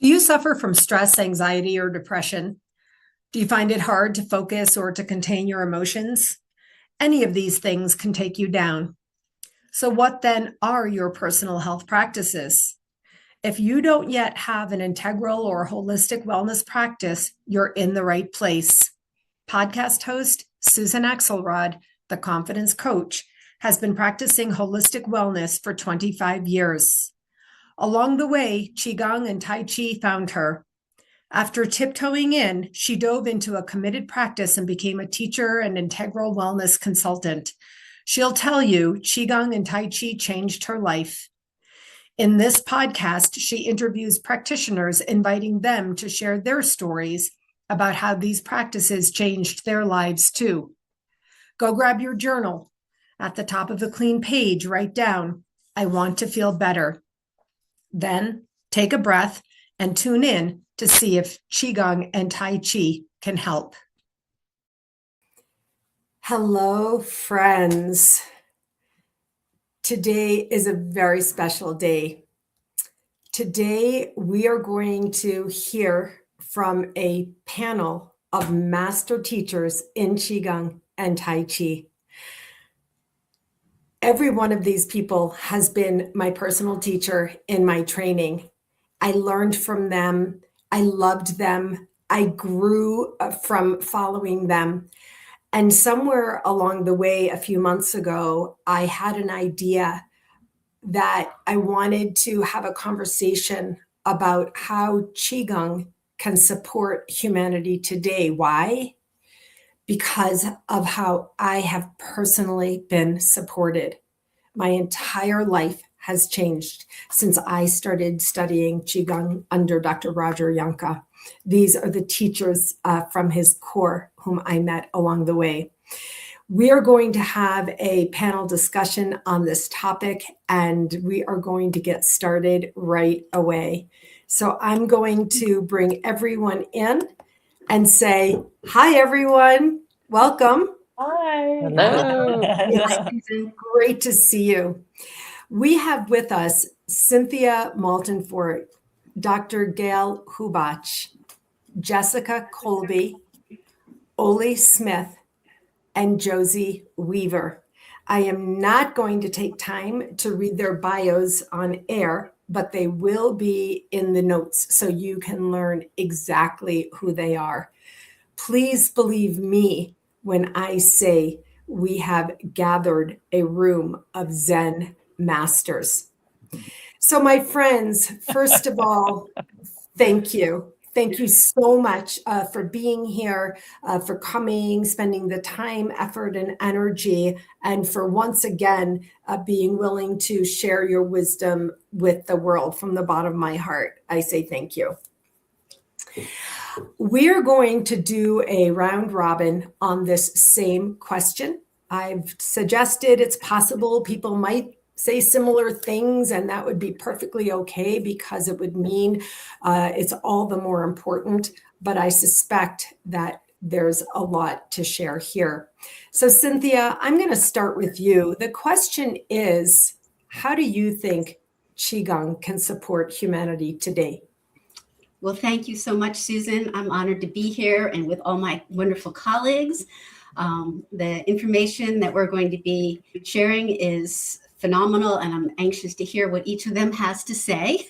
Do you suffer from stress, anxiety, or depression? Do you find it hard to focus or to contain your emotions? Any of these things can take you down. So, what then are your personal health practices? If you don't yet have an integral or holistic wellness practice, you're in the right place. Podcast host Susan Axelrod, the confidence coach, has been practicing holistic wellness for 25 years. Along the way, Qigong and Tai Chi found her. After tiptoeing in, she dove into a committed practice and became a teacher and integral wellness consultant. She'll tell you Qigong and Tai Chi changed her life. In this podcast, she interviews practitioners, inviting them to share their stories about how these practices changed their lives too. Go grab your journal. At the top of the clean page, write down, "I want to feel better." Then take a breath and tune in to see if Qigong and Tai Chi can help. Hello, friends. Today is a very special day. Today, we are going to hear from a panel of master teachers in Qigong and Tai Chi. Every one of these people has been my personal teacher in my training. I learned from them. I loved them. I grew from following them. And somewhere along the way, a few months ago, I had an idea that I wanted to have a conversation about how Qigong can support humanity today. Why? Because of how I have personally been supported. My entire life has changed since I started studying Qigong under Dr. Roger Yanka. These are the teachers from his core whom I met along the way. We are going to have a panel discussion on this topic, and we are going to get started right away. So I'm going to bring everyone in and say, hi, everyone. Welcome. Hi. Hello. It's great to see you. We have with us Cynthia Maltonfort, Dr. Gail Hubach, Jessica Colby, Ole Smith, and Josie Weaver. I am not going to take time to read their bios on air, but they will be in the notes so you can learn exactly who they are. Please believe me when I say we have gathered a room of Zen masters. So my friends, first of all, thank you. Thank you so much for being here, for coming, spending the time, effort, and energy, and for once again being willing to share your wisdom with the world. From the bottom of my heart, I say thank you. We're going to do a round robin on this same question. I've suggested it's possible people might say similar things, and that would be perfectly okay because it would mean it's all the more important. But I suspect that there's a lot to share here. So Cynthia, I'm going to start with you. The question is, how do you think Qigong can support humanity today? Well, thank you so much, Susan. I'm honored to be here and with all my wonderful colleagues. The information that we're going to be sharing is phenomenal, and I'm anxious to hear what each of them has to say.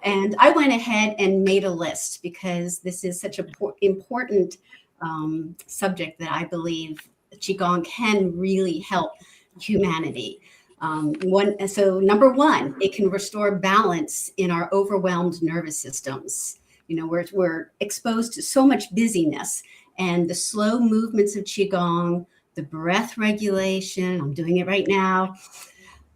And I went ahead and made a list because this is such an important subject that I believe Qigong can really help humanity. So number one, it can restore balance in our overwhelmed nervous systems. You know, we're exposed to so much busyness, and the slow movements of Qigong, the breath regulation, I'm doing it right now,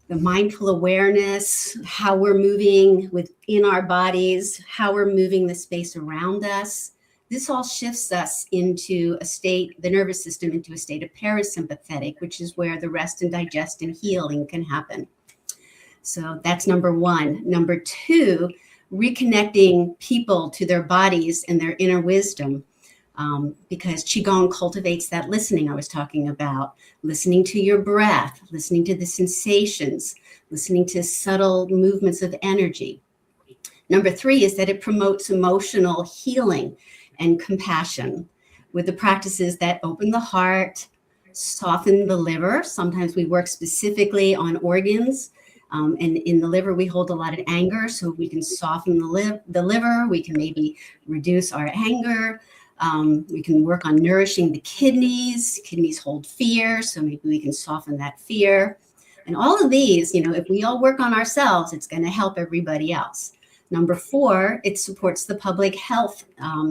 the mindful awareness, how we're moving within our bodies, how we're moving the space around us. This all shifts us into a state, the nervous system, into a state of parasympathetic, which is where the rest and digest and healing can happen. So that's number one. Number two, reconnecting people to their bodies and their inner wisdom, because Qigong cultivates that listening I was talking about, listening to your breath, listening to the sensations, listening to subtle movements of energy. Number 3 is that it promotes emotional healing and compassion with the practices that open the heart, soften the liver. Sometimes we work specifically on organs. And in the liver, we hold a lot of anger, so we can soften the liver. We can maybe reduce our anger. We can work on nourishing the kidneys. Kidneys hold fear, so maybe we can soften that fear. And all of these, if we all work on ourselves, it's going to help everybody else. Number 4, it supports the public health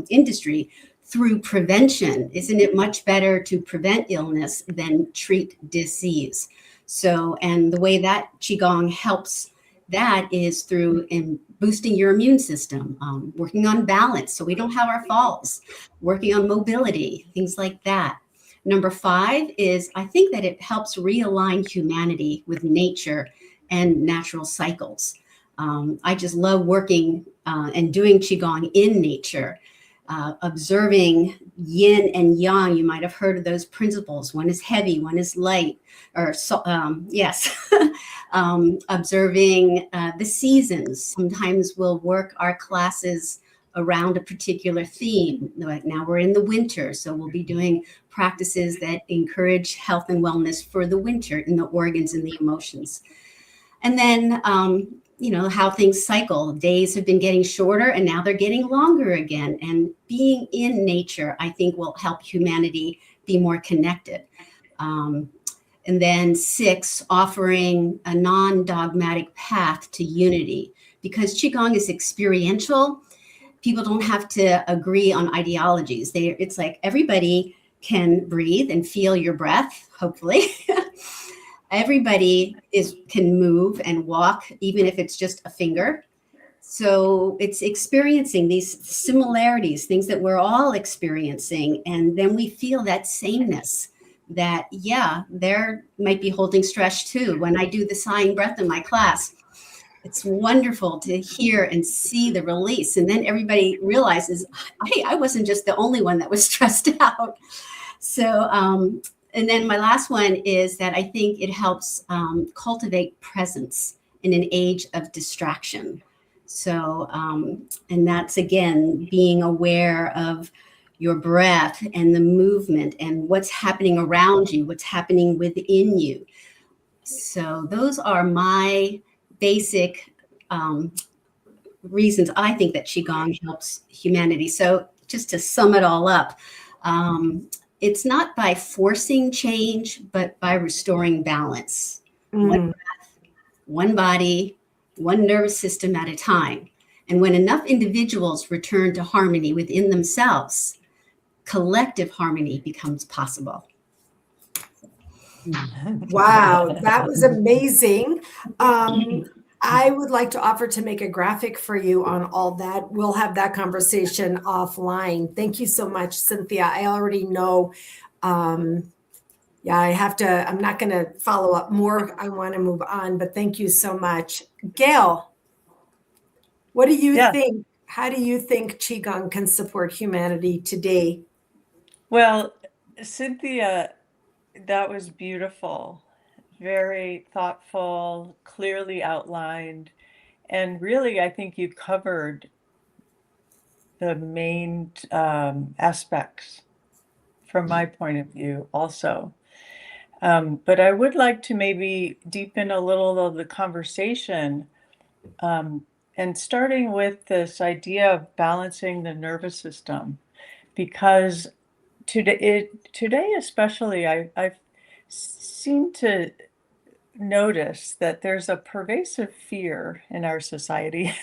industry through prevention. Isn't it much better to prevent illness than treat disease? So, and the way that Qigong helps that is through boosting your immune system, working on balance so we don't have our falls, working on mobility, things like that. Number 5 is I think that it helps realign humanity with nature and natural cycles. I just love working and doing Qigong in nature, observing yin and yang. You might have heard of those principles. One is heavy, one is light, or yes. Observing the seasons. Sometimes we'll work our classes around a particular theme. Like now we're in the winter, so we'll be doing practices that encourage health and wellness for the winter in the organs and the emotions. And then, how things cycle. Days have been getting shorter and now they're getting longer again. And being in nature, I think, will help humanity be more connected. And then 6, offering a non-dogmatic path to unity. Because Qigong is experiential, people don't have to agree on ideologies. It's like everybody can breathe and feel your breath, hopefully. Everybody can move and walk, even if it's just a finger. So it's experiencing these similarities, things that we're all experiencing. And then we feel that sameness that, they're might be holding stress too. When I do the sighing breath in my class, it's wonderful to hear and see the release. And then everybody realizes, hey, I wasn't just the only one that was stressed out. So, and then my last one is that I think it helps cultivate presence in an age of distraction. So, and that's, again, being aware of your breath and the movement and what's happening around you, what's happening within you. So those are my basic reasons I think that Qigong helps humanity. So just to sum it all up, it's not by forcing change, but by restoring balance. One breath, one body, one nervous system at a time. And when enough individuals return to harmony within themselves, collective harmony becomes possible. Wow, that was amazing. I would like to offer to make a graphic for you on all that. We'll have that conversation offline. Thank you so much, Cynthia. I already know. I'm not going to follow up more. I want to move on, but thank you so much. Gail, what do you think? How do you think Qigong can support humanity today? Well, Cynthia, that was beautiful, very thoughtful, clearly outlined. And really, I think you covered the main aspects from my point of view also. But I would like to maybe deepen a little of the conversation, and starting with this idea of balancing the nervous system, because today especially, I've seemed to notice that there's a pervasive fear in our society.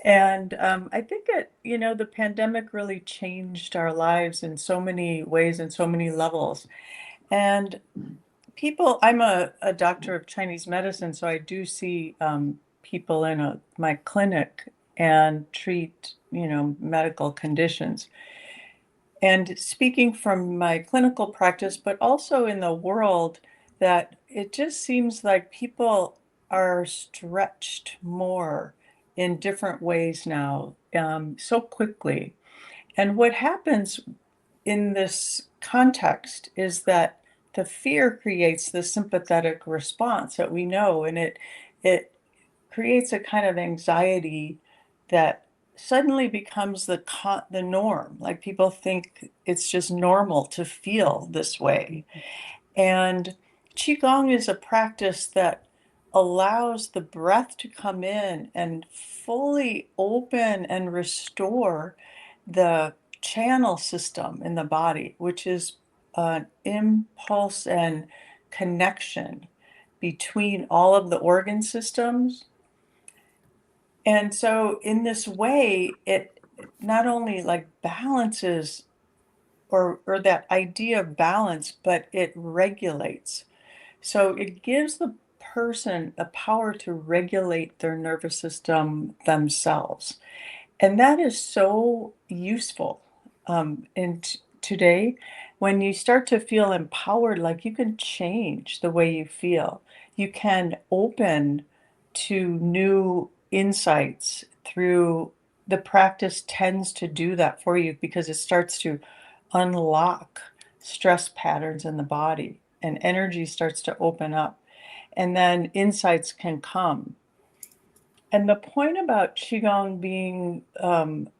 And I think the pandemic really changed our lives in so many ways and so many levels. And I'm a doctor of Chinese medicine, so I do see people in my clinic and treat, medical conditions. And speaking from my clinical practice, but also in the world, that it just seems like people are stretched more in different ways now, so quickly. And what happens in this context is that the fear creates the sympathetic response that we know, and it creates a kind of anxiety that suddenly becomes the norm. Like people think it's just normal to feel this way. And Qigong is a practice that allows the breath to come in and fully open and restore the channel system in the body, which is an impulse and connection between all of the organ systems. And so in this way, it not only like balances or that idea of balance, but it regulates. So it gives the person the power to regulate their nervous system themselves. And that is so useful. Today, when you start to feel empowered, like you can change the way you feel, you can open to new insights through the practice tends to do that for you because it starts to unlock stress patterns in the body and energy starts to open up and then insights can come. And the point about Qigong being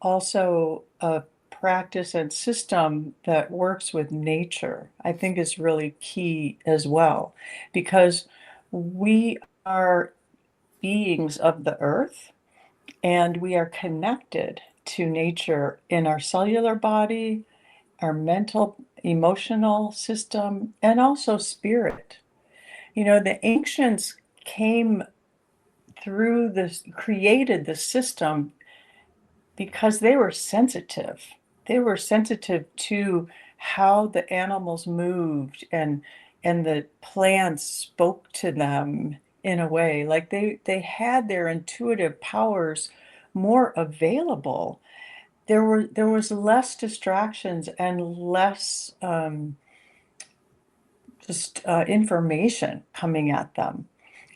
also a practice and system that works with nature, I think is really key as well, because we are beings of the earth and we are connected to nature in our cellular body, our mental, emotional system, and also spirit. You know, the ancients came through this, created the system because they were sensitive. They were sensitive to how the animals moved and the plants spoke to them in a way. Like they had their intuitive powers more available. There was less distractions and less information coming at them.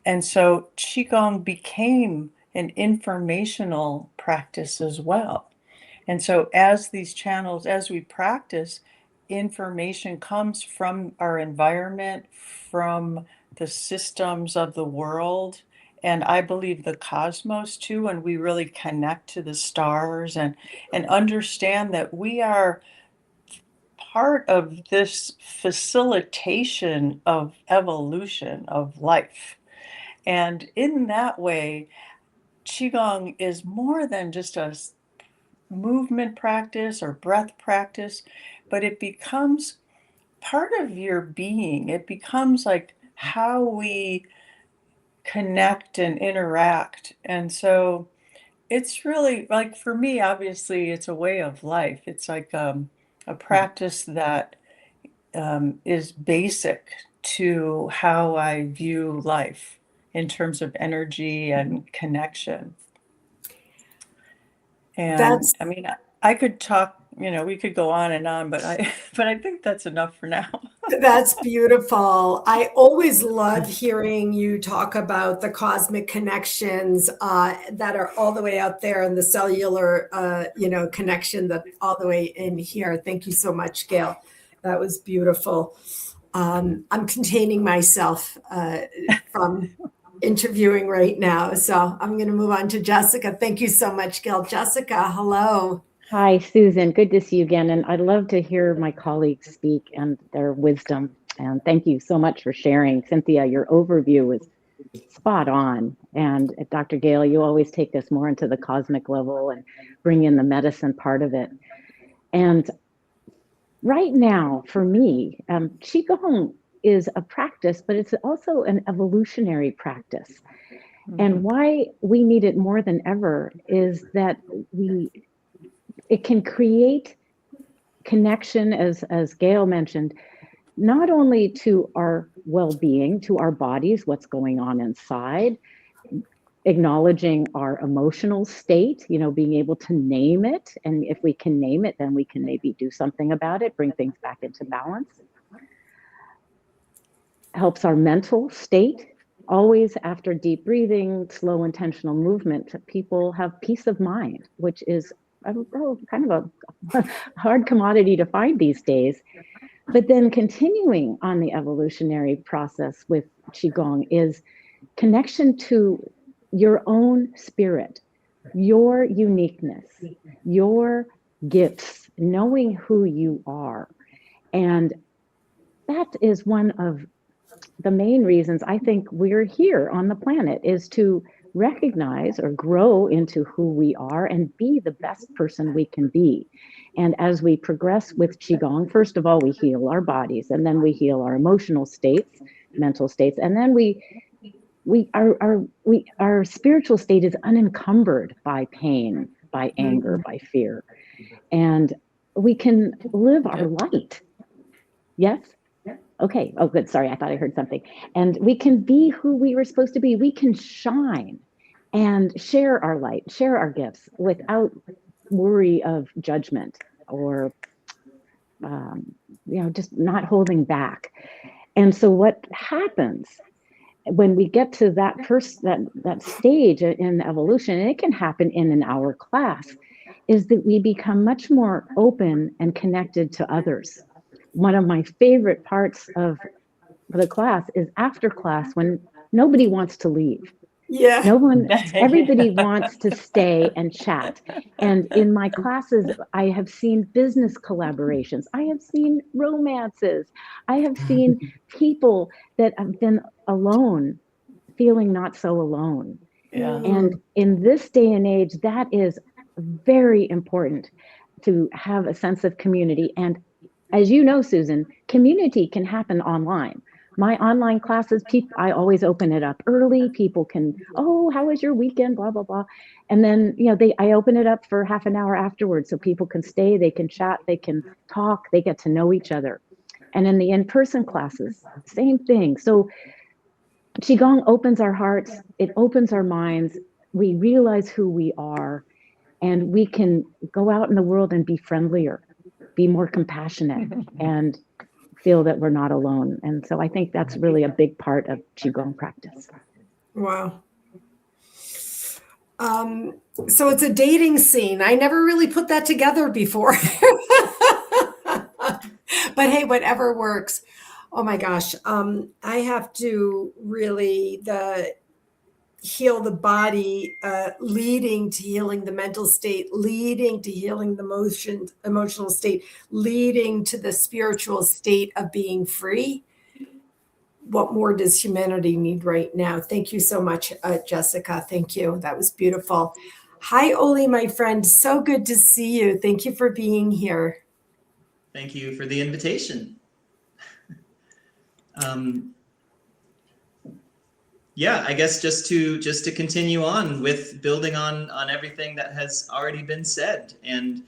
And so Qigong became an informational practice as well. And so as these channels, as we practice, information comes from our environment, from the systems of the world, and I believe the cosmos too, when we really connect to the stars and understand that we are part of this facilitation of evolution of life. And in that way, Qigong is more than just a movement practice or breath practice, but it becomes part of your being. It becomes like how we connect and interact. And so it's really like for me, obviously, it's a way of life. It's like a practice that is basic to how I view life in terms of energy and connection. And That's I mean, I could talk, you know, we could go on and on, but I but I think that's enough for now. That's beautiful. I always love hearing you talk about the cosmic connections that are all the way out there and the cellular, connection that all the way in here. Thank you so much, Gail. That was beautiful. I'm containing myself from interviewing right now. So I'm going to move on to Jessica. Thank you so much, Gail. Jessica, hello. Hi, Susan. Good to see you again. And I'd love to hear my colleagues speak and their wisdom. And thank you so much for sharing. Cynthia, your overview was spot on. And Dr. Gale, you always take this more into the cosmic level and bring in the medicine part of it. And right now, for me, Qigong is a practice, but it's also an evolutionary practice. And why we need it more than ever is that it can create connection, as Gail mentioned, not only to our well-being, to our bodies, what's going on inside, acknowledging our emotional state, being able to name it. And if we can name it, then we can maybe do something about it, bring things back into balance. Helps our mental state. Always after deep breathing, slow intentional movement, people have peace of mind, which is kind of a hard commodity to find these days. But then continuing on the evolutionary process with Qigong is connection to your own spirit, your uniqueness, your gifts, knowing who you are. And that is one of the main reasons I think we're here on the planet, is to recognize or grow into who we are and be the best person we can be. And as we progress with Qigong, first of all, we heal our bodies, and then we heal our emotional states, mental states, and then our spiritual state is unencumbered by pain, by anger, by fear, and we can live our light. Yes? Okay. Oh, good. Sorry, I thought I heard something. And we can be who we were supposed to be. We can shine and share our light, share our gifts without worry of judgment or, just not holding back. And so what happens when we get to that that stage in evolution, and it can happen in an hour class, is that we become much more open and connected to others. One of my favorite parts of the class is after class, when nobody wants to leave. Yeah. Everybody wants to stay and chat. And in my classes, I have seen business collaborations. I have seen romances. I have seen people that have been alone, feeling not so alone. Yeah. And in this day and age, that is very important, to have a sense of community. And as you know, Susan, community can happen online. My online classes, I always open it up early. People can, oh, how was your weekend? Blah, blah, blah. And then, I open it up for half an hour afterwards so people can stay, they can chat, they can talk, they get to know each other. And in the in-person classes, same thing. So Qigong opens our hearts, it opens our minds. We realize who we are, and we can go out in the world and be friendlier, be more compassionate, and feel that we're not alone. And so I think that's really a big part of Qigong practice. Wow. So it's a dating scene. I never really put that together before. But hey, whatever works. Oh my gosh. I have to really heal the body, leading to healing the mental state, leading to healing the emotional state, leading to the spiritual state of being free. What more does humanity need right now? Thank you so much, Jessica. Thank you. That was beautiful. Hi, Oli, my friend. So good to see you. Thank you for being here. Thank you for the invitation. Yeah, I guess just to continue on with building on everything that has already been said, and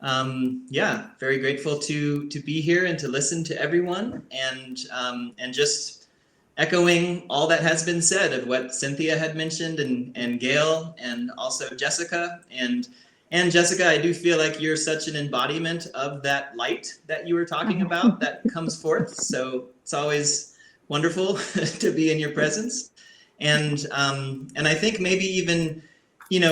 very grateful to be here and to listen to everyone, and just echoing all that has been said of what Cynthia had mentioned, and Gail, and also Jessica, and Jessica, I do feel like you're such an embodiment of that light that you were talking about that comes forth. So it's always wonderful to be in your presence. And I think maybe even,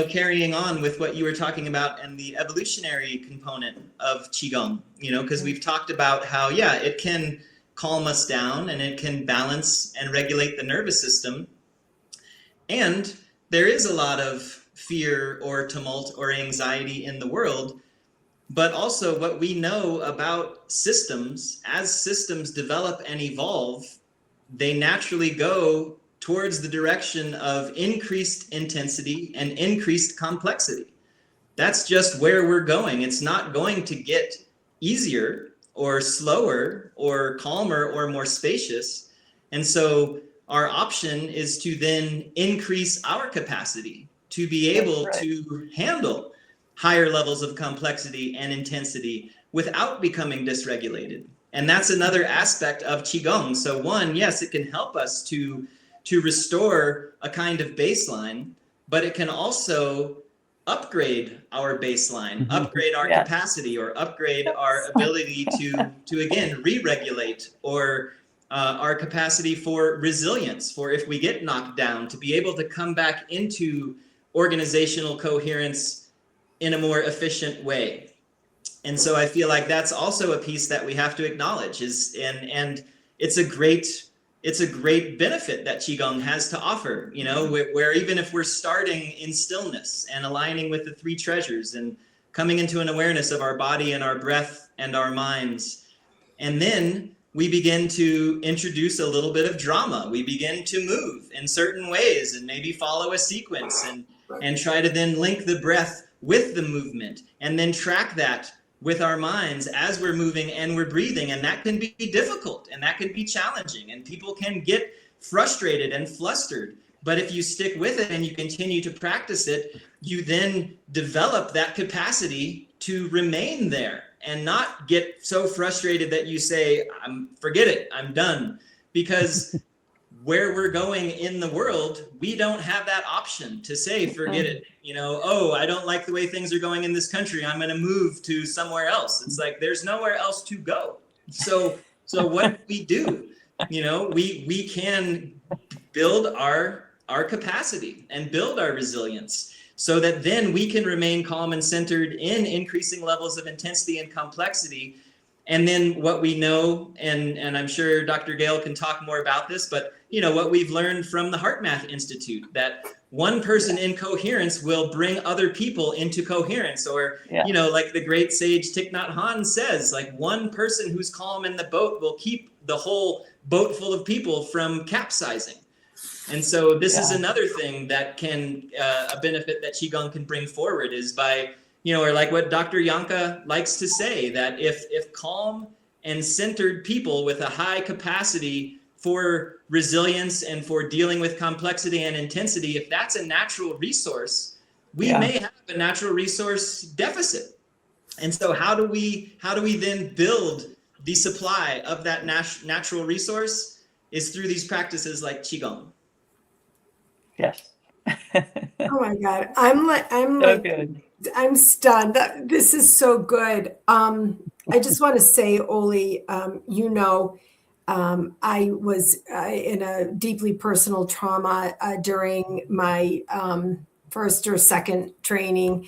carrying on with what you were talking about and the evolutionary component of Qigong, because we've talked about how, it can calm us down and it can balance and regulate the nervous system. And there is a lot of fear or tumult or anxiety in the world, but also what we know about systems, as systems develop and evolve, they naturally go towards the direction of increased intensity and increased complexity. That's just where we're going. It's not going to get easier or slower or calmer or more spacious. And so our option is to then increase our capacity to be able to handle higher levels of complexity and intensity without becoming dysregulated. And that's another aspect of Qigong. So one, yes, it can help us to restore a kind of baseline, but it can also upgrade our baseline, upgrade our capacity, or upgrade our ability to again, re-regulate, or our capacity for resilience, for if we get knocked down, to be able to come back into organizational coherence in a more efficient way. And so I feel like that's also a piece that we have to acknowledge, and it's it's a great benefit that Qigong has to offer, you know, where even if we're starting in stillness and aligning with the three treasures and coming into an awareness of our body and our breath and our minds, and then we begin to introduce a little bit of drama. We begin to move in certain ways and maybe follow a sequence and try to then link the breath with the movement and then track that with our minds as we're moving and we're breathing. And that can be difficult and that can be challenging and people can get frustrated and flustered. But if you stick with it and you continue to practice it, you then develop that capacity to remain there and not get so frustrated that you say, forget it, I'm done. Because where we're going in the world, we don't have that option to say, forget it. You know, oh, I don't like the way things are going in this country, I'm going to move to somewhere else. It's like, there's nowhere else to go. So what do? You know, we can build our capacity and build our resilience so that then we can remain calm and centered in increasing levels of intensity and complexity. And then what we know, and I'm sure Dr. Gale can talk more about this, but you know, what we've learned from the Heart Math Institute, that one person in coherence will bring other people into coherence. Or, you know, like the great sage Thich Nhat Hanh says, like one person who's calm in the boat will keep the whole boat full of people from capsizing. And so this is another thing that can, a benefit that Qigong can bring forward is by, you know, or like what Dr. Yanka likes to say, that if calm and centered people with a high capacity for resilience and for dealing with complexity and intensity, if that's a natural resource, we may have a natural resource deficit. And so how do we then build the supply of that natural resource is through these practices like Qigong. Yes. Oh my God. I'm stunned. This is so good. I just want to say, Oli, you know, I was in a deeply personal trauma during my first or second training,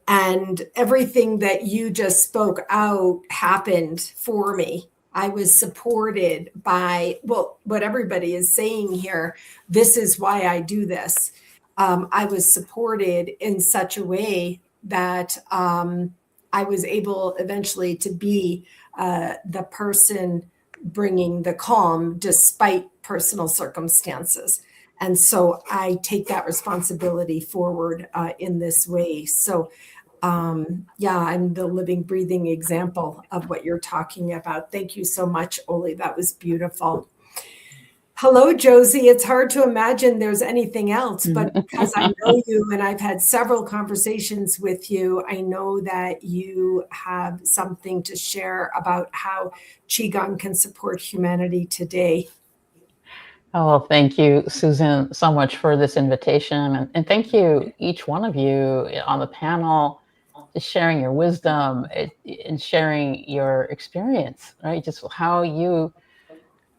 and everything that you just spoke out happened for me. I was supported by, well, what everybody is saying here. This is why I do this. I was supported in such a way that I was able eventually to be the person bringing the calm despite personal circumstances. And so I take that responsibility forward in this way. So I'm the living, breathing example of what you're talking about. Thank you so much, Oli. That was beautiful. Hello, Josie. It's hard to imagine there's anything else, but because I know you and I've had several conversations with you, I know that you have something to share about how Qigong can support humanity today. Oh, well, thank you, Susan, so much for this invitation. And thank you, each one of you on the panel, just sharing your wisdom and sharing your experience, right? Just how you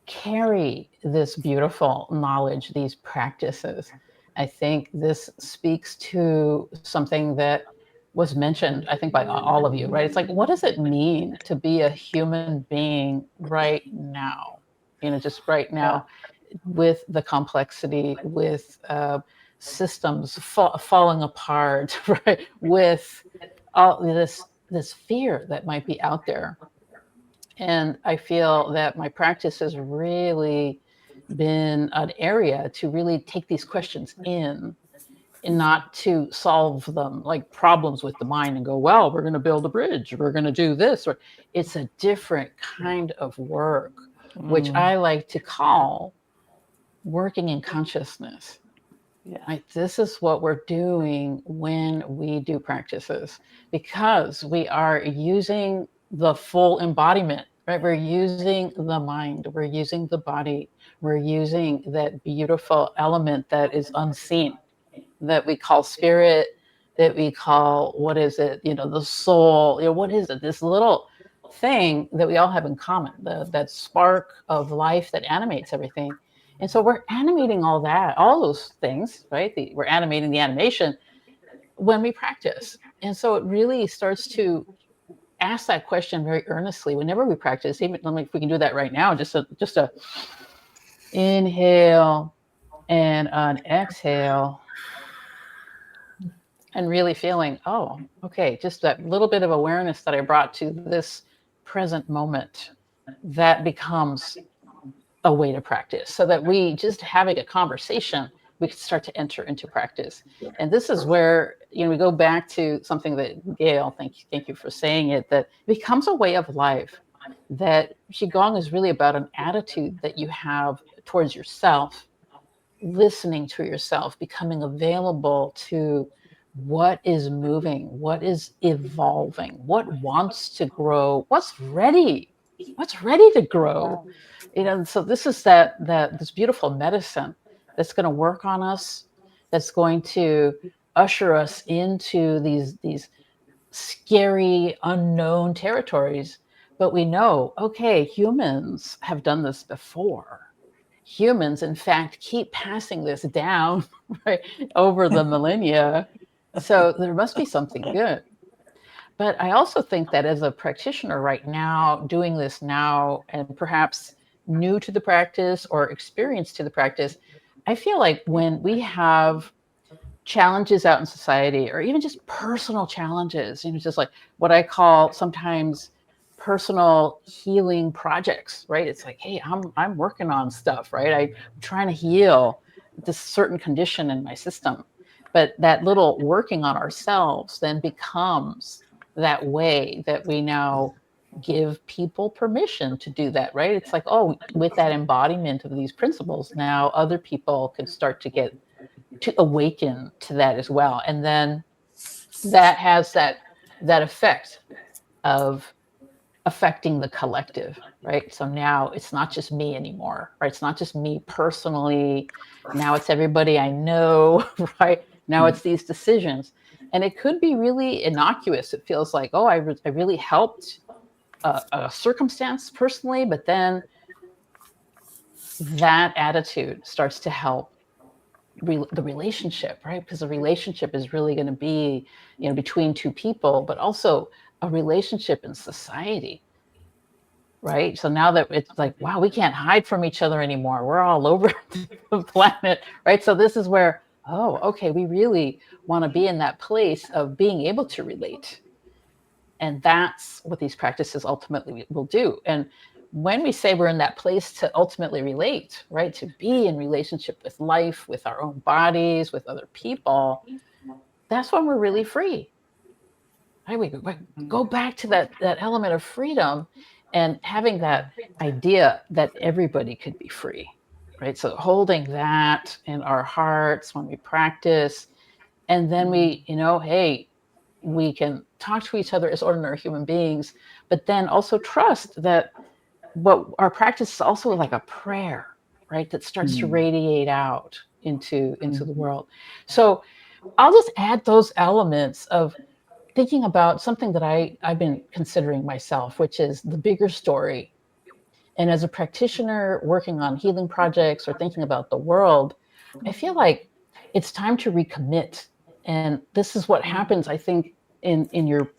carry this beautiful knowledge, these practices. I think this speaks to something that was mentioned, I think, by all of you, right? It's like, what does it mean to be a human being right now? You know, just right now, with the complexity, with systems falling apart, right? With all this fear that might be out there. And I feel that my practice has really been an area to really take these questions in and not to solve them like problems with the mind and go, well, we're going to build a bridge, we're going to do this. Or it's a different kind of work, which I like to call working in consciousness. Right? This is what we're doing when we do practices, because we are using the full embodiment, right? We're using the mind, we're using the body, we're using that beautiful element that is unseen, that we call spirit, that we call, what is it? You know, the soul, you know, what is it? This little thing that we all have in common, that spark of life that animates everything. And so we're animating all that, all those things, right? We're animating the animation when we practice. And so it really starts to ask that question very earnestly whenever we practice. Even if we can do that right now, just a Inhale and an exhale. And really feeling, oh, okay, just that little bit of awareness that I brought to this present moment, that becomes a way to practice, so that we just having a conversation, we can start to enter into practice. And this is where, we go back to something that Gail, thank you for saying it, that it becomes a way of life, that Qigong is really about an attitude that you have towards yourself, listening to yourself, becoming available to what is moving, what is evolving, what wants to grow, what's ready to grow. So this is this beautiful medicine that's going to work on us, that's going to usher us into these scary unknown territories. But we know, okay, humans have done this before. Humans, in fact, keep passing this down right over the millennia. So there must be something good. But I also think that as a practitioner right now, doing this now, and perhaps new to the practice or experienced to the practice, I feel like when we have challenges out in society, or even just personal challenges, just like what I call sometimes personal healing projects, right? It's like, hey, I'm working on stuff, right? I'm trying to heal this certain condition in my system. But that little working on ourselves then becomes that way that we now give people permission to do that, right? It's like, oh, with that embodiment of these principles, now other people can start to awaken to that as well. And then that has that effect of affecting the collective, right? So now it's not just me anymore, right? It's not just me personally. Now it's everybody I know, right? Now it's these decisions. And it could be really innocuous. It feels like, oh, I really helped a circumstance personally, but then that attitude starts to help the relationship, right? Because the relationship is really going to be, between two people, but also a relationship in society, right? So now that it's like, wow, we can't hide from each other anymore. We're all over the planet, right? So this is where, oh, okay, we really want to be in that place of being able to relate. And that's what these practices ultimately will do. And when we say we're in that place to ultimately relate, right, to be in relationship with life, with our own bodies, with other people, that's when we're really free. Right? We go back to that element of freedom and having that idea that everybody could be free, right? So holding that in our hearts when we practice, and then we, hey, we can talk to each other as ordinary human beings, but then also trust that what our practice is also like a prayer, right? That starts to radiate out into the world. So I'll just add those elements of thinking about something that I've been considering myself, which is the bigger story. And as a practitioner working on healing projects or thinking about the world, I feel like it's time to recommit. And this is what happens, I think, in your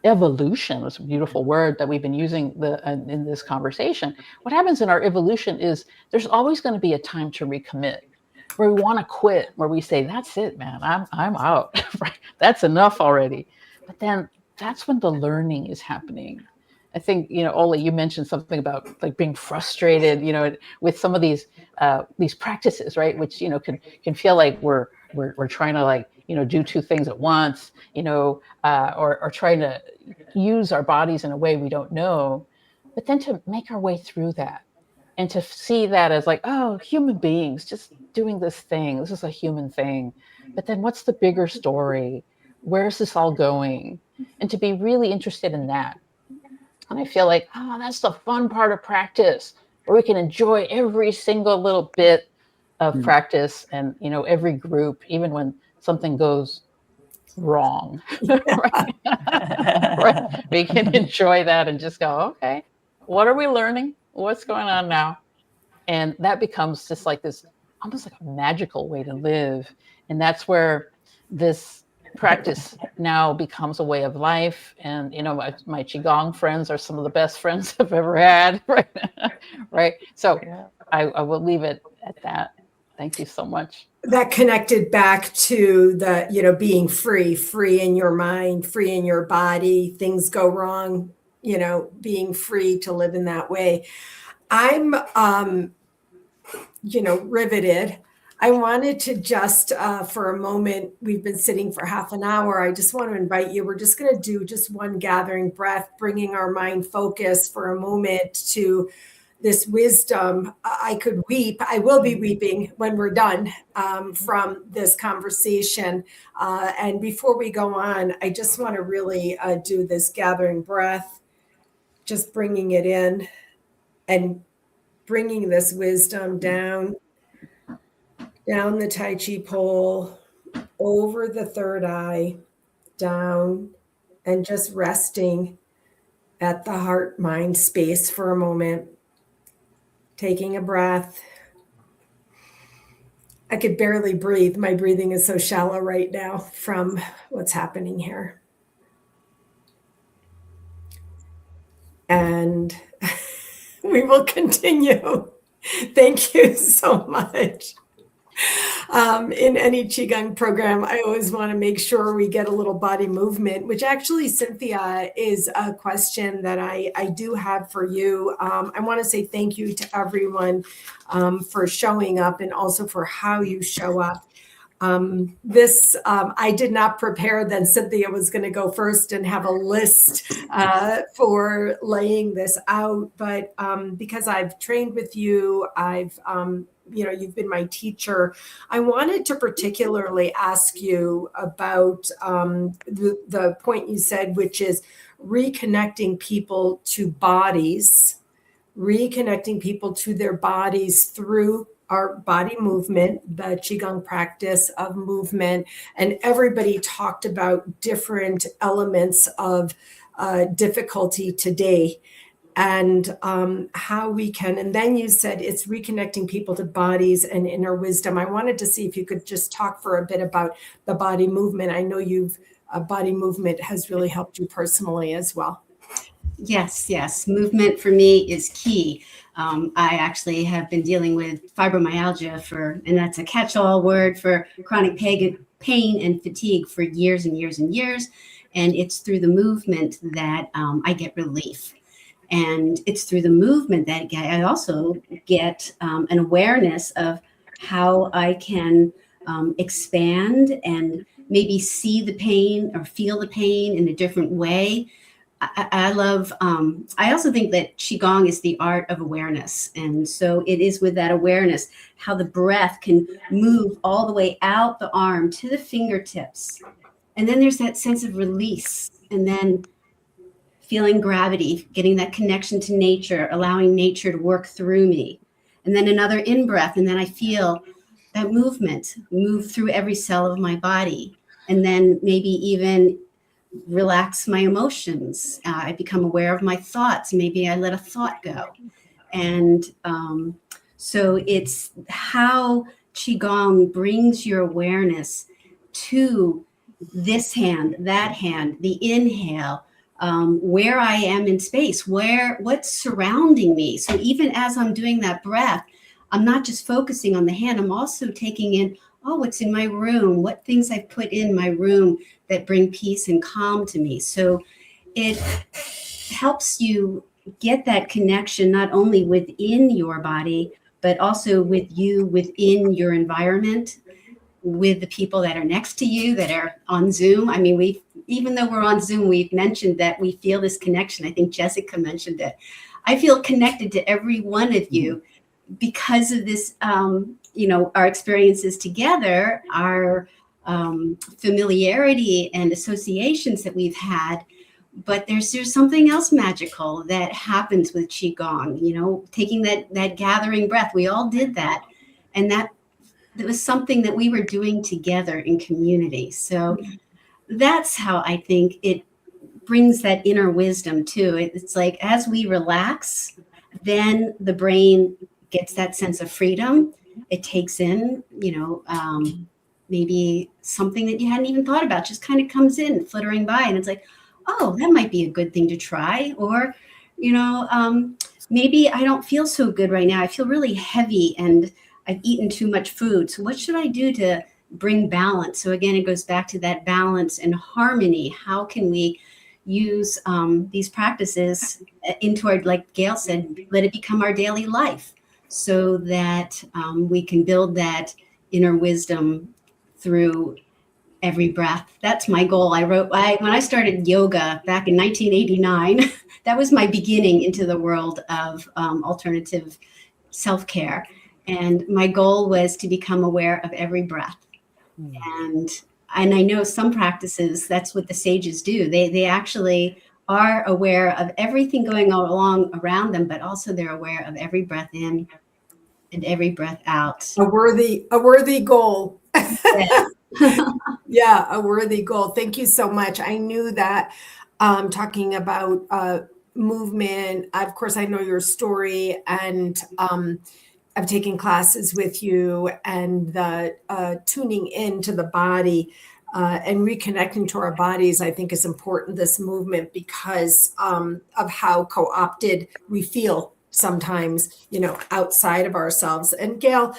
evolution. It's a beautiful word that we've been using in this conversation. What happens in our evolution is there's always going to be a time to recommit, where we want to quit, where we say, that's it, man, I'm out. Right? That's enough already. But then that's when the learning is happening. I think, Ole, you mentioned something about like being frustrated, with some of these practices, right? Which, can feel like we're trying to like, do two things at once, or trying to use our bodies in a way we don't know, but then to make our way through that and to see that as like, oh, human beings just doing this thing. This is a human thing. But then what's the bigger story? Where's this all going? And to be really interested in that. And I feel like, that's the fun part of practice, where we can enjoy every single little bit of practice and, every group, even when something goes wrong. Right? Right? We can enjoy that and just go, okay, what are we learning? What's going on now? And that becomes just like this, almost like a magical way to live. And that's where this practice now becomes a way of life. And, my Qigong friends are some of the best friends I've ever had. Right. Right. So I will leave it at that. Thank you so much. That connected back to the, being free in your mind, free in your body. Things go wrong, being free to live in that way. I'm, riveted. I wanted to just, for a moment, we've been sitting for half an hour. I just want to invite you. We're just going to do just one gathering breath, bringing our mind focus for a moment to this wisdom. I could weep. I will be weeping when we're done from this conversation. And before we go on, I just want to really do this gathering breath, just bringing it in and bringing this wisdom down the Tai Chi pole, over the third eye, down, and just resting at the heart mind space for a moment. Taking a breath. I could barely breathe. My breathing is so shallow right now from what's happening here. And we will continue. Thank you so much. In any Qigong program, I always want to make sure we get a little body movement, which actually, Cynthia, is a question that I do have for you. I want to say thank you to everyone for showing up and also for how you show up. I did not prepare that Cynthia was going to go first and have a list for laying this out, but because I've trained with you, you've been my teacher. I wanted to particularly ask you about the point you said, which is reconnecting people to bodies, reconnecting people to their bodies through our body movement, the Qigong practice of movement. And everybody talked about different elements of difficulty today. And how we can, and then you said it's reconnecting people to bodies and inner wisdom. I wanted to see if you could just talk for a bit about the body movement. I know body movement has really helped you personally as well. Yes. Movement for me is key. I actually have been dealing with fibromyalgia and that's a catch-all word for chronic pain and fatigue for years and years and years. And it's through the movement that I get relief. And it's through the movement that I also get an awareness of how I can expand and maybe see the pain or feel the pain in a different way. I love, I also think that Qigong is the art of awareness. And so it is with that awareness, how the breath can move all the way out the arm to the fingertips. And then there's that sense of release. And then feeling gravity, getting that connection to nature, allowing nature to work through me. And then another in-breath, and then I feel that movement move through every cell of my body. And then maybe even relax my emotions. I become aware of my thoughts. Maybe I let a thought go. And so it's how Qigong brings your awareness to this hand, that hand, the inhale, where I am in space, what's surrounding me. So even as I'm doing that breath, I'm not just focusing on the hand, I'm also taking in, what's in my room, what things I've put in my room that bring peace and calm to me. So it helps you get that connection, not only within your body, but also with you within your environment, with the people that are next to you that are on Zoom. I mean, even though we're on Zoom, we've mentioned that we feel this connection. I think Jessica mentioned it. I feel connected to every one of you because of this, our experiences together, our familiarity and associations that we've had. But there's something else magical that happens with Qigong, taking that gathering breath. We all did that. And that was something that we were doing together in community. So that's how I think it brings that inner wisdom too. It's like as we relax, then the brain gets that sense of freedom. It takes in, maybe something that you hadn't even thought about, just kind of comes in fluttering by. And it's like, that might be a good thing to try. Or, maybe I don't feel so good right now. I feel really heavy and I've eaten too much food. So what should I do to bring balance? So again, it goes back to that balance and harmony. How can we use these practices into our, like Gail said, let it become our daily life so that we can build that inner wisdom through every breath. That's my goal. When I started yoga back in 1989, that was my beginning into the world of alternative self-care. And my goal was to become aware of every breath. And I know some practices, that's what the sages do. They actually are aware of everything going along around them, but also they're aware of every breath in and every breath out. A worthy goal. Yes. Yeah, a worthy goal. Thank you so much. I knew that talking about movement, of course, I know your story, and I've taken classes with you, and the tuning into the body and reconnecting to our bodies, I think, is important, this movement, because of how co-opted we feel sometimes, outside of ourselves. And Gail,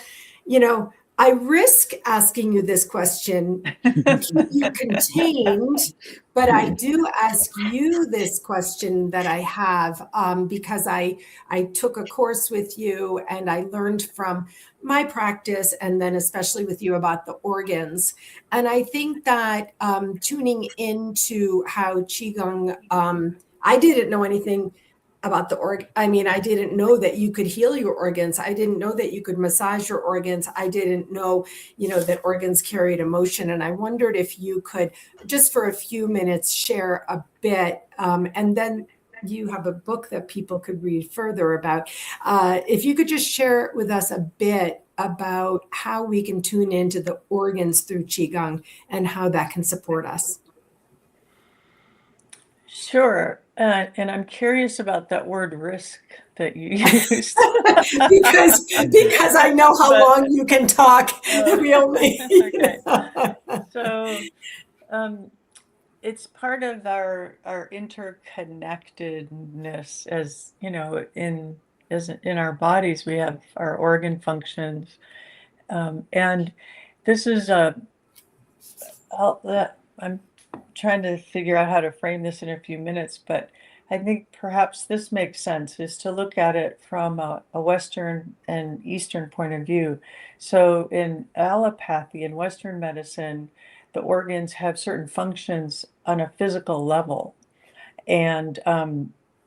I risk asking you this question, keep you contained, but I do ask you this question that I have because I took a course with you and I learned from my practice, and then especially with you, about the organs. And I think that tuning into how Qigong, I didn't know anything about the organ. I mean, I didn't know that you could heal your organs. I didn't know that you could massage your organs. I didn't know, that organs carried emotion. And I wondered if you could, just for a few minutes, share a bit. And then you have a book that people could read further about. If you could just share with us a bit about how we can tune into the organs through Qigong and how that can support us. Sure. And I'm curious about that word risk that you used. because I know how long you can talk. Really. Okay. So it's part of our interconnectedness, as in our bodies. We have our organ functions, and this is I'm trying to figure out how to frame this in a few minutes, but I think perhaps this makes sense, is to look at it from a Western and Eastern point of view. So in allopathy, in Western medicine, the organs have certain functions on a physical level. And,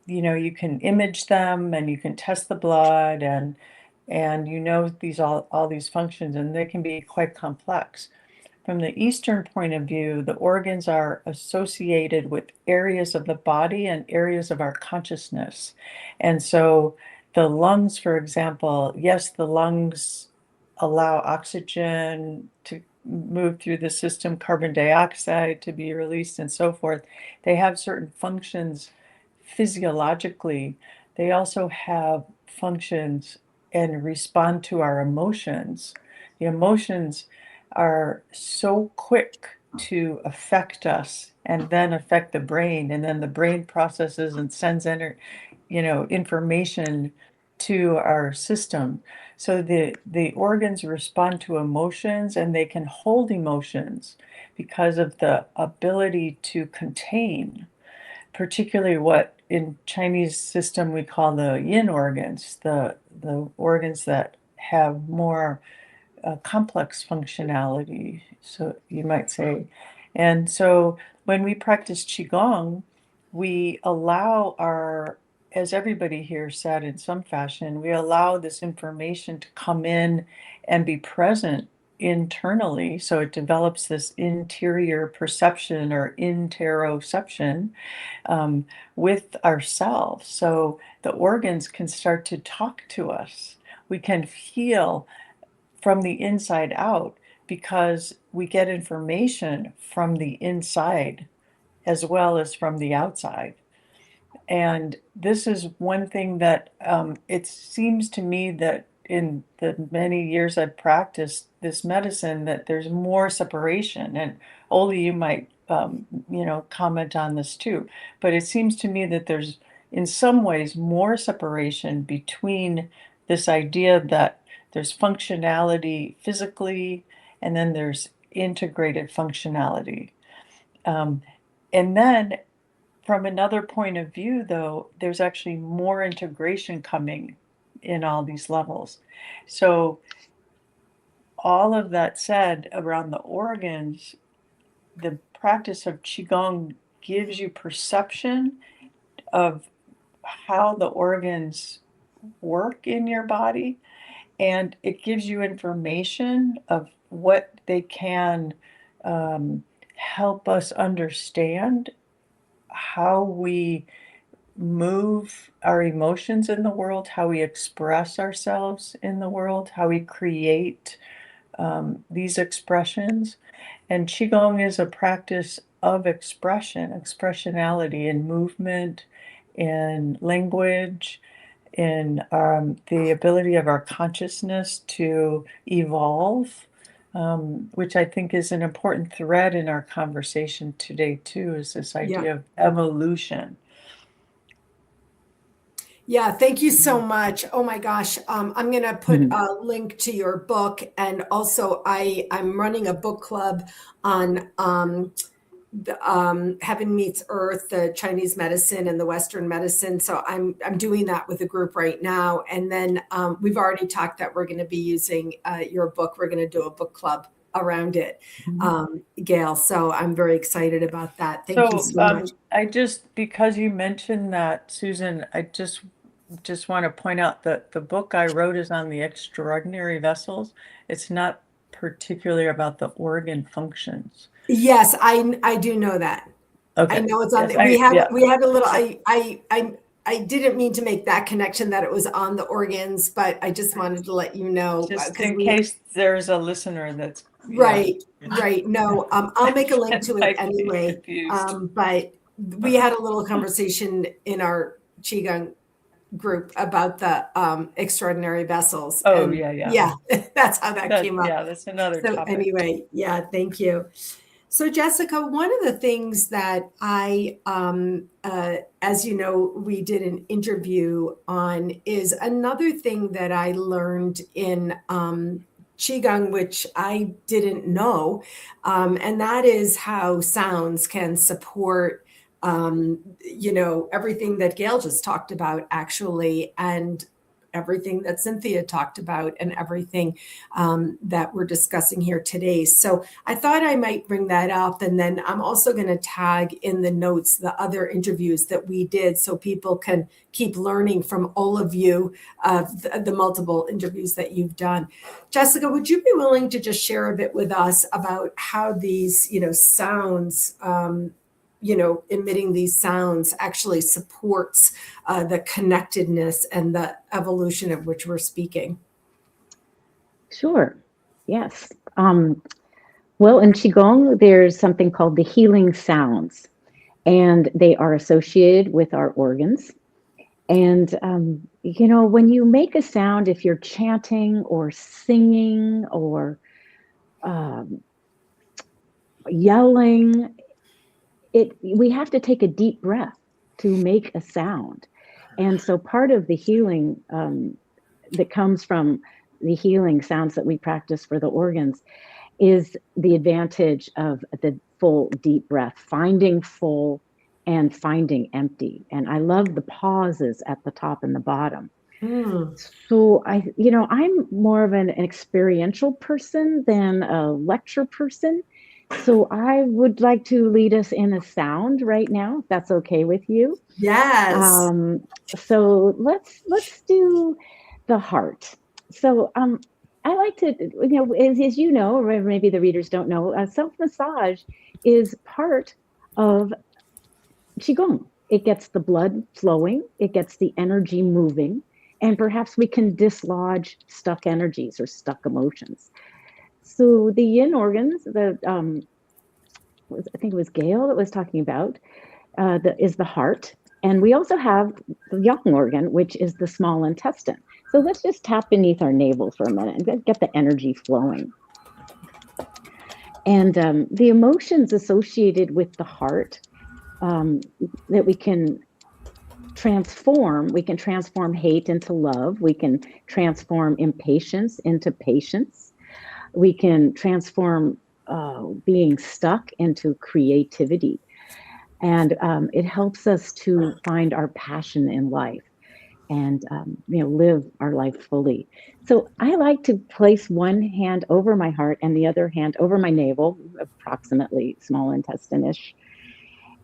you can image them and you can test the blood, and all these functions, and they can be quite complex. From the Eastern point of view, the organs are associated with areas of the body and areas of our consciousness. And so the lungs, for example, yes, the lungs allow oxygen to move through the system, carbon dioxide to be released, and so forth. They have certain functions physiologically. They also have functions and respond to our emotions. The emotions are so quick to affect us and then affect the brain, and then the brain processes and sends information to our system. So the organs respond to emotions, and they can hold emotions because of the ability to contain, particularly what in Chinese system we call the yin organs, the organs that have more complex functionality, so you might say. And so when we practice Qigong, we allow as everybody here said in some fashion, we allow this information to come in and be present internally. So it develops this interior perception or interoception with ourselves. So the organs can start to talk to us. We can feel from the inside out because we get information from the inside as well as from the outside. And this is one thing that it seems to me that in the many years I've practiced this medicine, that there's more separation. And Oli, you might comment on this too. But it seems to me that there's in some ways more separation between this idea that there's functionality physically and then there's integrated functionality. And then from another point of view, though, there's actually more integration coming in all these levels. So all of that said, around the organs, the practice of Qigong gives you perception of how the organs work in your body, and it gives you information of what they can help us understand how we move our emotions in the world, how we express ourselves in the world, how we create these expressions. And Qigong is a practice of expression, expressionality in movement, in language, in the ability of our consciousness to evolve, which I think is an important thread in our conversation today, too, is this idea of evolution. Yeah, thank you so much. Oh my gosh. I'm going to put a link to your book. And also I'm running a book club on Heaven Meets Earth, the Chinese medicine and the Western medicine. So I'm doing that with a group right now. And then we've already talked that we're going to be using your book. We're going to do a book club around it, Gail. So I'm very excited about that. Thank you so much. I just, because you mentioned that, Susan, I just want to point out that the book I wrote is on the extraordinary vessels. It's not particularly about the organ functions. Yes, I do know that. Okay. I know it's on. Yes, we had a little. I didn't mean to make that connection that it was on the organs, but I just wanted to let you know. Just in case there's a listener that's right. No, I'll make a link to it anyway. But we had a little conversation in our Qigong group about the extraordinary vessels. Oh, and yeah. That's how that came up. Yeah, that's another topic. Anyway, yeah, thank you. So Jessica, one of the things that I, as you know, we did an interview on is another thing that I learned in Qigong, which I didn't know, and that is how sounds can support everything that Gail just talked about, actually, and everything that Cynthia talked about, and everything that we're discussing here today. So I thought I might bring that up. And then I'm also going to tag in the notes the other interviews that we did, so people can keep learning from all of you, the multiple interviews that you've done. Jessica, would you be willing to just share a bit with us about how these, sounds, emitting these sounds actually supports the connectedness and the evolution of which we're speaking? Sure. Yes. Well, in Qigong, there's something called the healing sounds, and they are associated with our organs. And, when you make a sound, if you're chanting or singing or yelling, we have to take a deep breath to make a sound. And so part of the healing that comes from the healing sounds that we practice for the organs is the advantage of the full deep breath, finding full and finding empty. And I love the pauses at the top and the bottom. So I'm more of an experiential person than a lecture person. So I would like to lead us in a sound right now, if that's okay with you. Yes. So let's do the heart. So I like to, as you know, or maybe the readers don't know, self-massage is part of Qigong. It gets the blood flowing, it gets the energy moving, and perhaps we can dislodge stuck energies or stuck emotions. So the yin organs, I think it was Gail that was talking about, is the heart. And we also have the yang organ, which is the small intestine. So let's just tap beneath our navel for a minute and get the energy flowing. And the emotions associated with the heart that we can we can transform hate into love. We can transform impatience into patience. We can transform being stuck into creativity. And it helps us to find our passion in life and live our life fully. So I like to place one hand over my heart and the other hand over my navel, approximately small intestine-ish.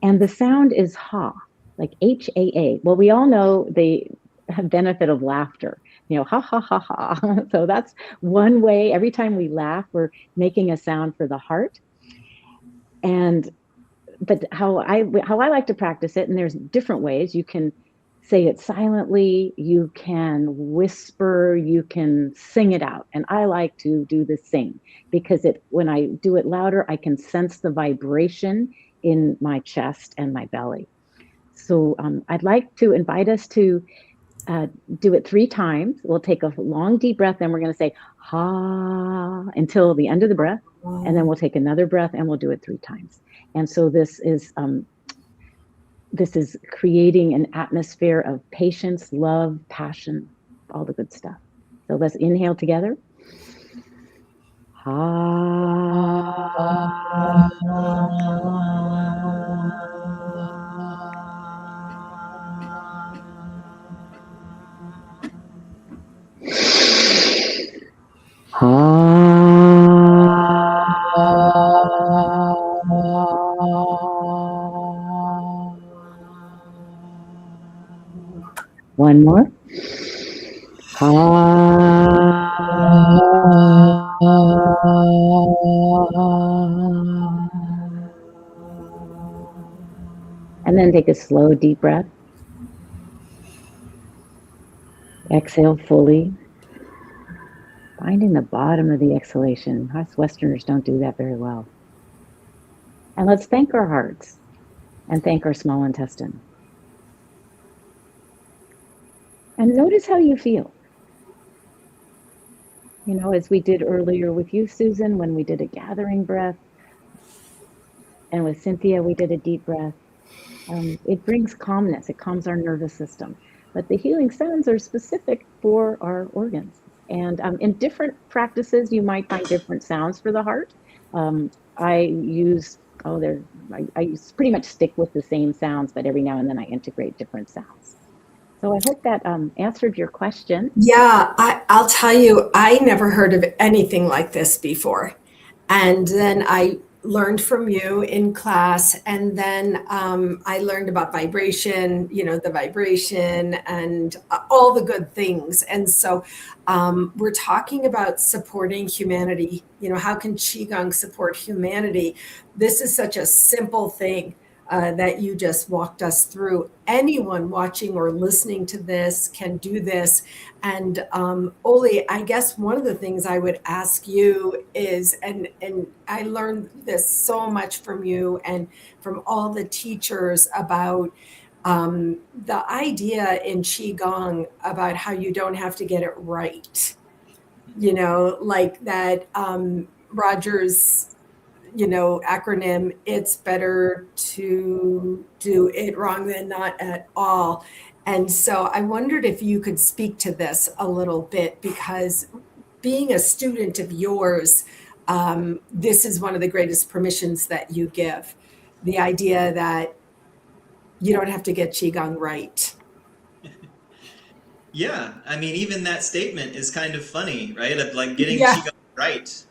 And the sound is ha, like HAA. Well, we all know the benefit of laughter, ha, ha, ha, ha. So that's one way. Every time we laugh, we're making a sound for the heart. But how I like to practice it, and there's different ways. You can say it silently, you can whisper, you can sing it out. And I like to do the sing because when I do it louder, I can sense the vibration in my chest and my belly. So I'd like to invite us to do it 3 times. We'll take a long, deep breath, and we're going to say ha until the end of the breath. And then we'll take another breath and we'll do it 3 times. And so this is creating an atmosphere of patience, love, passion, all the good stuff. So let's inhale together. One more. And then take a slow, deep breath. Exhale fully. Finding the bottom of the exhalation. Us Westerners don't do that very well. And let's thank our hearts and thank our small intestine. And notice how you feel. As we did earlier with you, Susan, when we did a gathering breath, and with Cynthia, we did a deep breath. It brings calmness. It calms our nervous system. But the healing sounds are specific for our organs. And in different practices, you might find different sounds for the heart. I pretty much stick with the same sounds, but every now and then I integrate different sounds. So I hope that answered your question. Yeah, I'll tell you, I never heard of anything like this before. And then I learned from you in class, and then I learned about vibration, the vibration and all the good things. And so we're talking about supporting humanity. How can Qigong support humanity? This is such a simple thing that you just walked us through. Anyone watching or listening to this can do this. And Oli, I guess one of the things I would ask you is, and I learned this so much from you and from all the teachers about the idea in Qigong about how you don't have to get it right. Like that Roger's acronym, it's better to do it wrong than not at all. And so I wondered if you could speak to this a little bit, because being a student of yours, this is one of the greatest permissions that you give. The idea that you don't have to get Qigong right. Yeah, I mean, even that statement is kind of funny, right? Of like getting Yeah. Qigong right.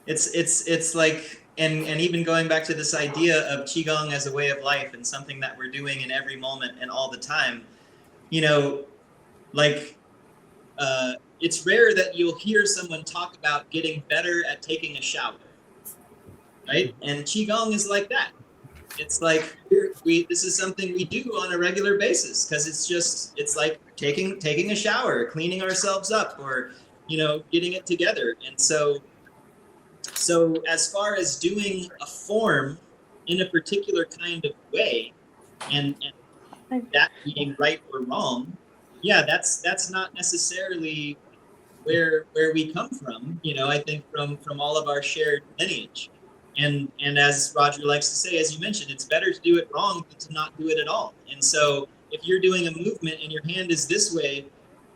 It's like, and even going back to this idea of Qigong as a way of life and something that we're doing in every moment and all the time, it's rare that you'll hear someone talk about getting better at taking a shower, right? And Qigong is like that. It's like this is something we do on a regular basis, because it's like taking a shower, cleaning ourselves up, or getting it together. And so as far as doing a form in a particular kind of way, and that being right or wrong, yeah, that's not necessarily where we come from. I think from all of our shared lineage. And as Roger likes to say, as you mentioned, it's better to do it wrong than to not do it at all. And so if you're doing a movement and your hand is this way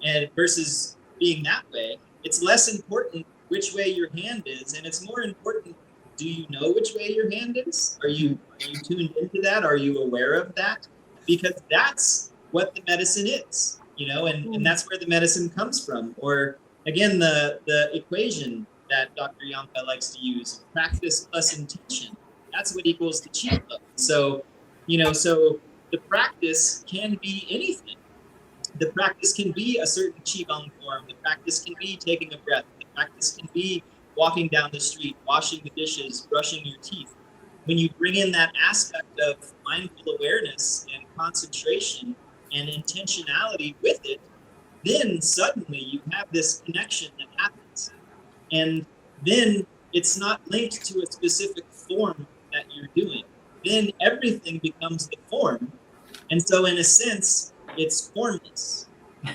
and versus being that way, it's less important which way your hand is, and it's more important, do you know which way your hand is? Are you tuned into that? Are you aware of that? Because that's what the medicine is, you know, and that's where the medicine comes from. Or again, the equation that Dr. Yampa likes to use, practice plus intention. That's what equals the Qi. So, you know, so the practice can be anything. The practice can be a certain Qigong form. The practice can be taking a breath. The practice can be walking down the street, washing the dishes, brushing your teeth. When you bring in that aspect of mindful awareness and concentration and intentionality with it, then suddenly you have this connection that happens. And then it's not linked to a specific form that you're doing. Then everything becomes the form. And so in a sense, it's formless.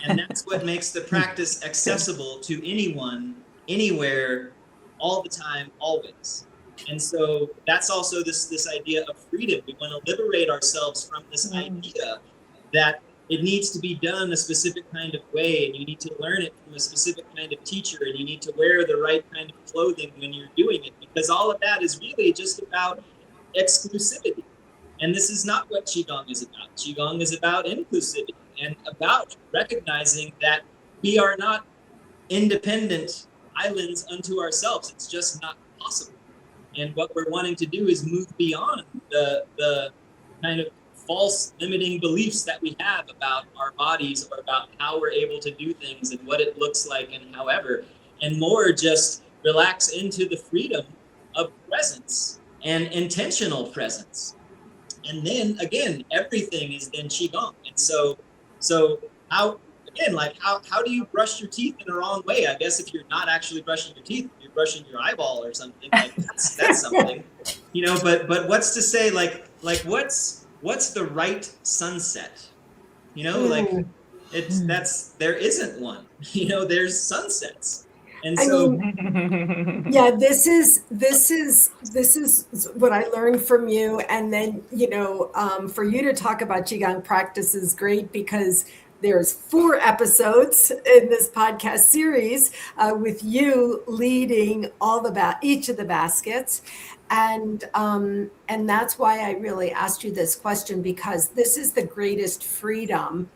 And that's what makes the practice accessible to anyone, anywhere, all the time, always. And so that's also this idea of freedom. We want to liberate ourselves from this idea that it needs to be done a specific kind of way, and you need to learn it from a specific kind of teacher, and you need to wear the right kind of clothing when you're doing it, because all of that is really just about exclusivity. And this is not what Qigong is about. Qigong is about inclusivity and about recognizing that we are not independent islands unto ourselves. It's just not possible. And what we're wanting to do is move beyond the kind of false limiting beliefs that we have about our bodies or about how we're able to do things and what it looks like and however, and more just relax into the freedom of presence and intentional presence. And then again, everything is then Qigong. And so how, again, like how do you brush your teeth in a wrong way? I guess if you're not actually brushing your teeth, you're brushing your eyeball or something, like that's something, you know, but what's to say, like what's the right sunset? You know, like there isn't one, you know, there's sunsets. And so, yeah, this is what I learned from you. And then, you know, for you to talk about Qigong practice is great, because there's 4 episodes in this podcast series with you leading each of the baskets. And that's why I really asked you this question, because this is the greatest freedom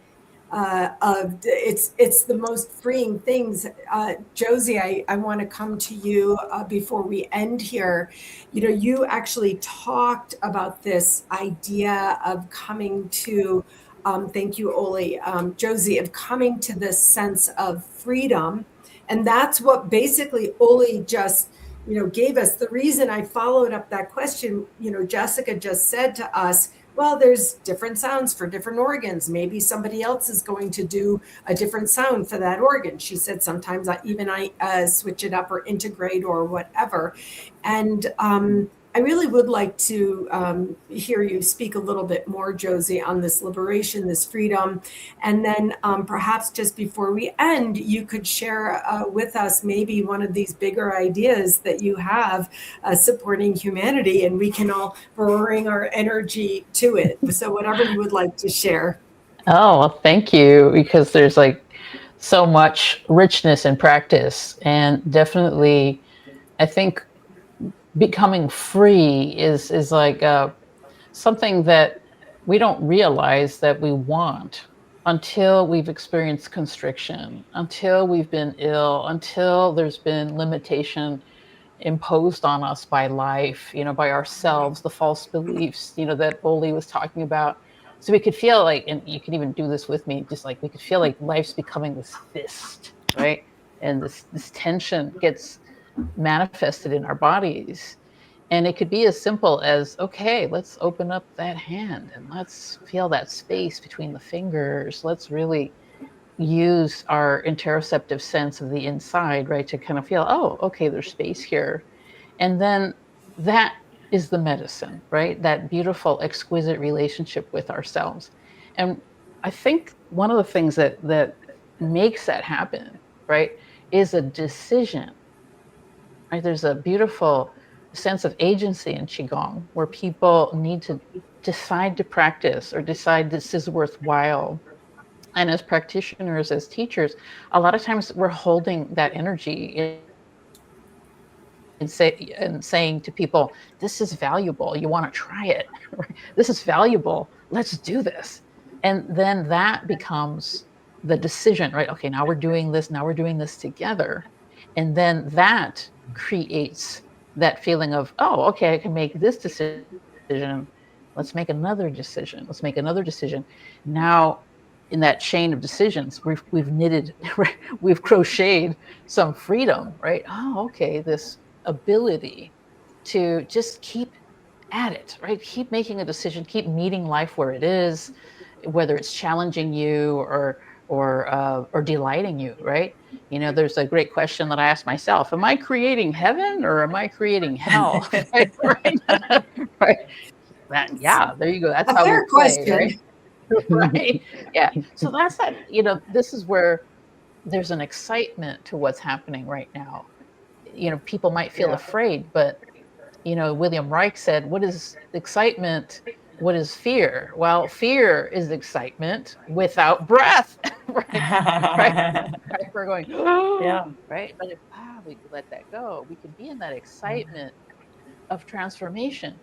it's the most freeing things. Josie, I want to come to you before we end here. You know, you actually talked about this idea of coming to, thank you, Oli, Josie, of coming to this sense of freedom. And that's what basically Oli just, you know, gave us. The reason I followed up that question, you know, Jessica just said to us, well, there's different sounds for different organs. Maybe somebody else is going to do a different sound for that organ. She said sometimes I switch it up or integrate or whatever. And I really would like to hear you speak a little bit more, Josie, on this liberation, this freedom. And then perhaps just before we end, you could share with us maybe one of these bigger ideas that you have supporting humanity, and we can all bring our energy to it. So whatever you would like to share. Oh, well, thank you, because there's like so much richness in practice, and definitely I think becoming free is like something that we don't realize that we want until we've experienced constriction, until we've been ill, until there's been limitation imposed on us by life, you know, by ourselves, the false beliefs, you know, that Oli was talking about. So we could feel like, and you can even do this with me, just like we could feel like life's becoming this fist, right? And this tension gets manifested in our bodies. And it could be as simple as, okay, let's open up that hand and let's feel that space between the fingers. Let's really use our interoceptive sense of the inside, right, to kind of feel, oh, okay, there's space here. And then that is the medicine, right? That beautiful, exquisite relationship with ourselves. And I think one of the things that makes that happen, right, is a decision. Right? There's a beautiful sense of agency in Qigong, where people need to decide to practice or decide this is worthwhile. And as practitioners, as teachers, a lot of times we're holding that energy and saying to people, this is valuable. You want to try it. Right? This is valuable. Let's do this. And then that becomes the decision, right? Okay, now we're doing this. Now we're doing this together. And then that creates that feeling of, oh, okay, I can make this decision. Let's make another decision. Let's make another decision. Now, in that chain of decisions, we've knitted, we've crocheted some freedom, right? Oh, okay, this ability to just keep at it, right? Keep making a decision, keep meeting life where it is, whether it's challenging you or delighting you, right? You know, there's a great question that I ask myself: Am I creating heaven or am I creating hell? Right, right, right. That, yeah, there you go. That's A how we fair play, question. right? Right. Yeah. So that's that. You know, this is where there's an excitement to what's happening right now. You know, people might feel afraid, but you know, William Reich said, what is excitement? What is fear? Well, fear is excitement without breath. Right. Right. We're going, Yeah. right. But if we let that go, we can be in that excitement of transformation.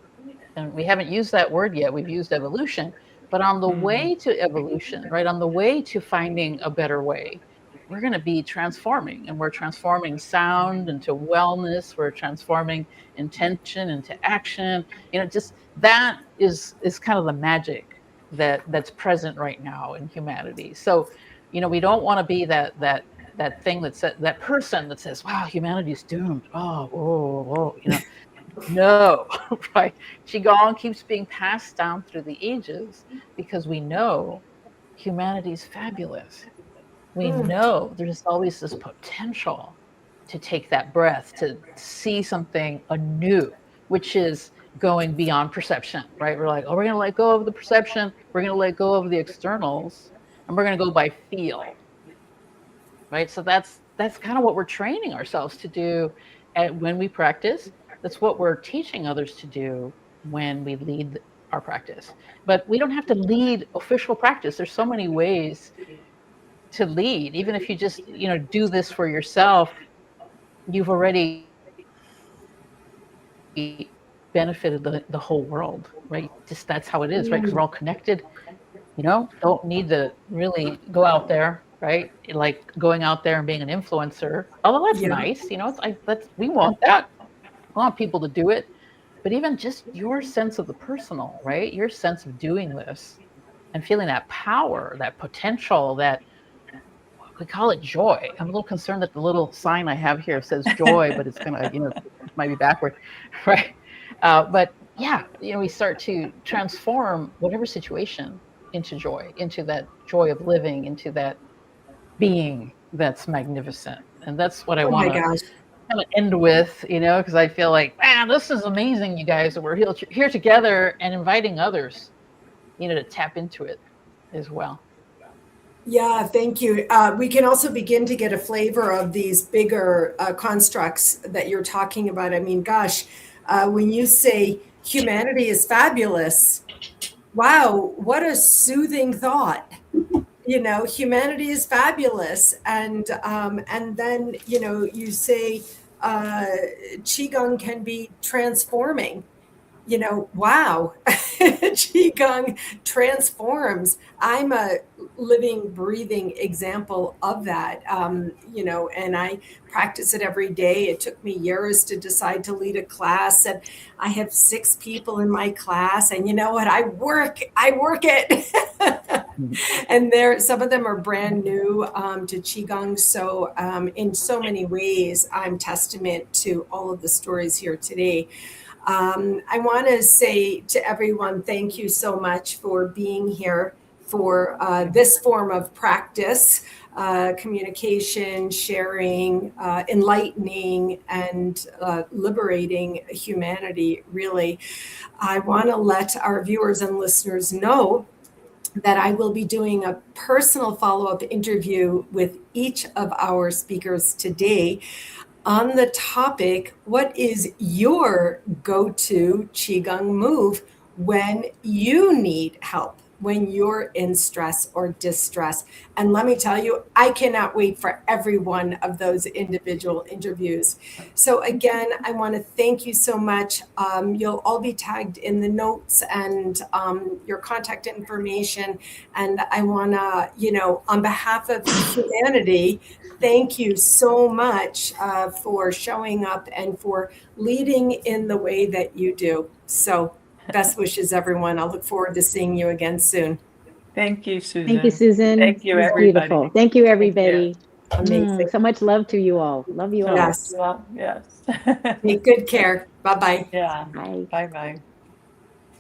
And we haven't used that word yet. We've used evolution. But on the way to evolution, right, on the way to finding a better way, we're going to be transforming, and we're transforming sound into wellness. We're transforming intention into action. You know, just that is kind of the magic that's present right now in humanity. So, you know, we don't want to be that thing that person that says, "Wow, humanity's doomed." Oh, whoa, whoa, you know. No, right? Qigong keeps being passed down through the ages because we know humanity's fabulous. We know there's always this potential to take that breath, to see something anew, which is going beyond perception, right? We're like, oh, we're going to let go of the perception, we're going to let go of the externals, and we're going to go by feel, right? So that's kind of what we're training ourselves to do when we practice. That's what we're teaching others to do when we lead our practice. But we don't have to lead official practice. There's so many ways to lead. Even if you just, you know, do this for yourself, you've already benefited the whole world, right? Just that's how it is, right? Because we're all connected. You know, don't need to really go out there, right? Like going out there and being an influencer. Although that's Yeah. nice, you know, we want that. We want people to do it. But even just your sense of the personal, right? Your sense of doing this and feeling that power, that potential, that we call it joy. I'm a little concerned that the little sign I have here says joy, but it's gonna, you know, it might be backward, right? But yeah, you know, we start to transform whatever situation into joy, into that joy of living, into that being that's magnificent. And that's what I Oh want my to gosh. kind of end with, you know, because I feel like, man, this is amazing, you guys. We're here together and inviting others, you know, to tap into it as well. Yeah, thank you. We can also begin to get a flavor of these bigger constructs that you're talking about. I mean, gosh, when you say humanity is fabulous, wow, what a soothing thought. You know, humanity is fabulous, and then you know you say qigong can be transforming. You know, wow, qigong transforms. I'm a living, breathing example of that. You know, and I practice it every day. It took me years to decide to lead a class, and I have 6 people in my class. And you know what? I work it. And some of them are brand new to qigong. So in so many ways, I'm testament to all of the stories here today. I want to say to everyone, thank you so much for being here for this form of practice, communication, sharing, enlightening, and liberating humanity, really. I want to let our viewers and listeners know that I will be doing a personal follow-up interview with each of our speakers today. on the topic, what is your go-to Qigong move when you need help, when you're in stress or distress? And let me tell you, I cannot wait for every one of those individual interviews. So again, I want to thank you so much. You'll all be tagged in the notes and your contact information. And I want to, on behalf of humanity, thank you so much for showing up and for leading in the way that you do. So best wishes, everyone. I'll look forward to seeing you again soon. Thank you, Susan. Thank you, Susan. Thank you, It was everybody. beautiful. Thank you, everybody. Amazing. So much love to you all. Love you all. Yes. Well, yes. Take good care. Bye-bye. Yeah. Bye. Bye-bye.